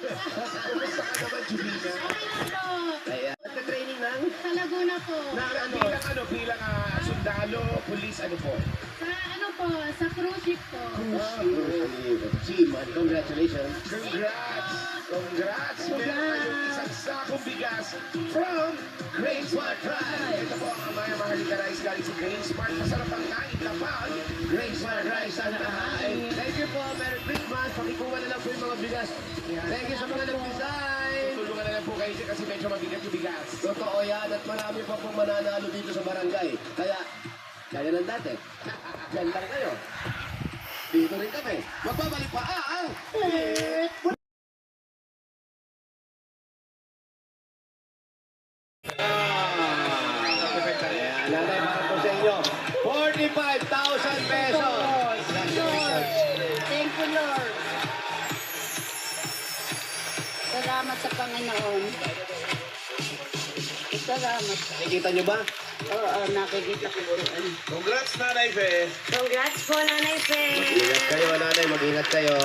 Kumusta ka naman, Jubina? Okay na po. Kaya, nagka-training ng? Sa Laguna po. Bilang sundalo, pulis, ano po? Sa ano po, sa cruise ship po. Seaman, congratulations. Congrats! Meron kayong isang sakong bigas from Grain Smart Rice. Ito po ang mga mahalika rice galing sa Grain Smart. Masarap ang kain kapag Grain Smart Rice ang kain. Thank you po. Merry Christmas. Pakikuha na lang po yung mga bigas. Thank you sa mga nag-design. Tulungan na lang po kayo kasi medyo mabigat yung bigas. Totoo yan at marami pa pong mananalo dito sa barangay. Kaya ng dati. Yan lang kayo. Dito rin kami. Magbabalik pa ang... Nanay, para po sa inyo. 45,000 pesos. Thank you, Lord. Salamat sa Panginoon. Salamat. Nakikita nyo ba? Oo, nakikita ko po. Congrats, Nanay Fe! Congrats po, Nanay Fe. Mag-ingat kayo, nanay. Mag-ingat kayo.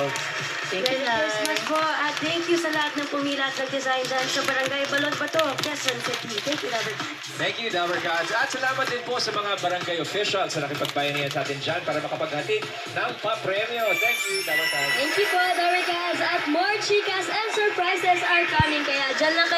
Thank you, Merry Christmas po at thank you sa lahat ng pumila at nag-design dyan sa Barangay Balon Bato, Quezon City. Thank you, Robert. Thank you, Dabber Gods. At salamat din po sa mga barangay officials na nakipagbayanihan sa atin dyan para makapaghatid ng papremyo. Thank you, Dabber Gods. Thank you po, Robert. At more chicas and surprises are coming. Kaya dyan lang